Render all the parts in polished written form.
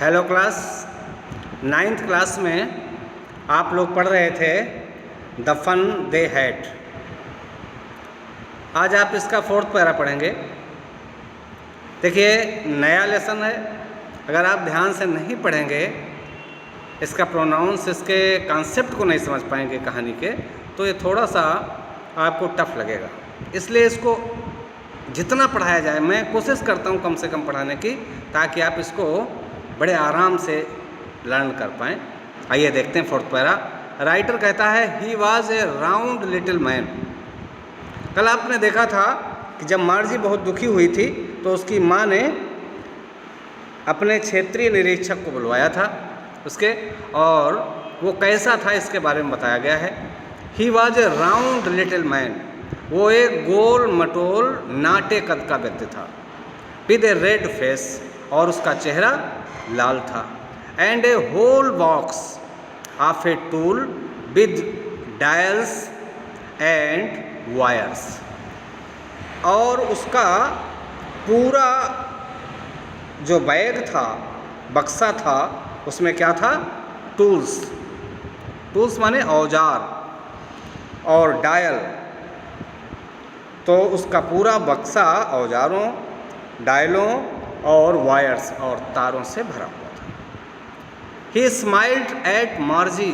Hello class, 9th class में आप लोग पढ़ रहे थे द फन दे हैड। आज आप इसका 4th पैरा पढ़ेंगे। देखिए, नया लेसन है। अगर आप ध्यान से नहीं पढ़ेंगे, इसका प्रोनाउंस, इसके कॉन्सेप्ट को नहीं समझ पाएंगे कहानी के, तो ये थोड़ा सा आपको टफ लगेगा। इसलिए इसको जितना पढ़ाया जाए, मैं कोशिश करता हूँ कम से कम पढ़ाने की, ताकि आप इसको बड़े आराम से लर्न कर पाएँ। आइए देखते हैं 4th पैरा। राइटर कहता है, he was A round little man. कल आपने देखा था कि जब मार्जी बहुत दुखी हुई थी तो उसकी माँ ने अपने क्षेत्रीय निरीक्षक को बुलवाया था उसके, और वो कैसा था इसके बारे में बताया गया है। He was A round little man. वो एक गोल मटोल नाटे कद का व्यक्ति था। विद ए रेड फेस, और उसका चेहरा लाल था। And a whole box of a tool with dials and wires. और उसका पूरा जो बैग था, बक्सा था, उसमें क्या था? टूल्स। टूल्स माने औजार, और डायल। तो उसका पूरा बक्सा औजारों, डायलों और वायर्स और तारों से भरा हुआ था। He smiled at Margie.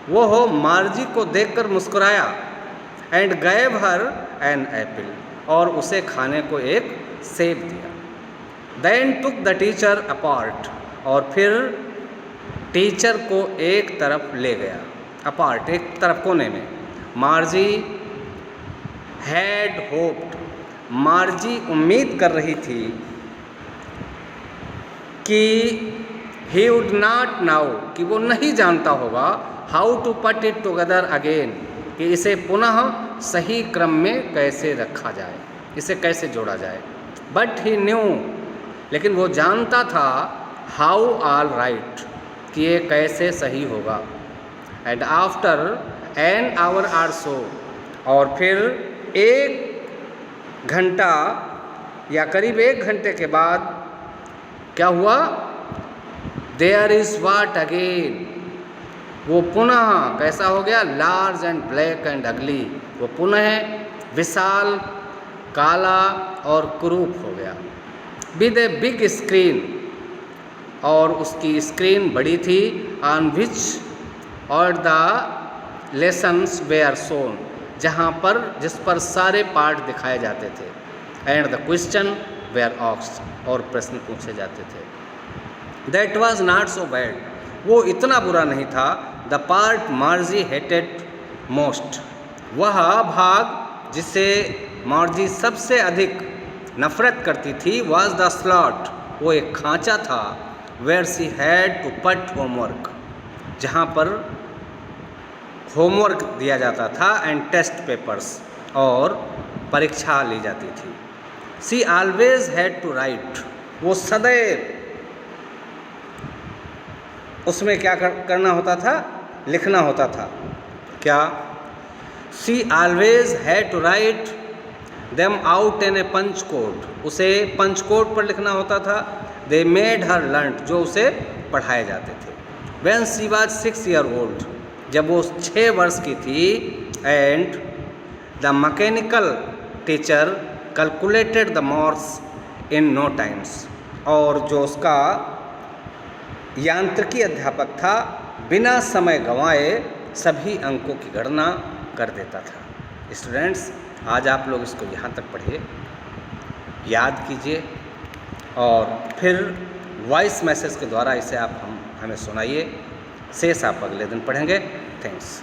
वो हो मार्जी को देखकर मुस्कुराया। And gave her an apple, और उसे खाने को एक सेब दिया। Then took the teacher apart, और फिर टीचर को एक तरफ ले गया। अपार्ट, एक तरफ कोने में। मार्जी हैड होप्ड। मार्जी उम्मीद कर रही थी कि ही वुड नॉट नाउ, कि वो नहीं जानता होगा हाउ टू पट इट टुगेदर अगेन, कि इसे पुनः सही क्रम में कैसे रखा जाए, इसे कैसे जोड़ा जाए। बट ही न्यू, लेकिन वो जानता था हाउ ऑल राइट, कि ये कैसे सही होगा। And after an hour or so, और फिर 1 घंटा या करीब 1 घंटे के बाद क्या हुआ? There is what again. वो पुनः कैसा हो गया? लार्ज एंड ब्लैक एंड अगली। वो पुनः विशाल, काला और कुरूप हो गया। विद ए बिग स्क्रीन, और उसकी स्क्रीन बड़ी थी। ऑन विच और द लेसन्स वेयर शोन, जिस पर सारे पाठ दिखाए जाते थे। And the question were asked, और प्रश्न पूछे जाते थे। That was not so bad. वो इतना बुरा नहीं था। The part Margie hated most. वह भाग जिसे मार्जी सबसे अधिक नफरत करती थी, वॉज द स्लॉट। वो एक खांचा था। वेयर सी हैड टू पट होमवर्क, जहाँ पर होमवर्क दिया जाता था। एंड टेस्ट पेपर्स, और परीक्षा ली जाती थी। सी ऑलवेज हैड टू राइट। वो सदैव उसमें क्या करना होता था? लिखना होता था। क्या? She always had to write them out in a punch code. उसे पंच कोड पर लिखना होता था। दे मेड हर लर्न, जो उसे पढ़ाए जाते थे। When she was 6 years old, जब वो 6 वर्ष की थी। And the mechanical teacher calculated the marks in no times, और जो उसका यांत्रिकी अध्यापक था, बिना समय गंवाए सभी अंकों की गणना कर देता था। स्टूडेंट्स, आज आप लोग इसको यहाँ तक पढ़िए, याद कीजिए, और फिर वॉइस मैसेज के द्वारा इसे आप हमें सुनाइए। शेष आप अगले दिन पढ़ेंगे। थैंक्स।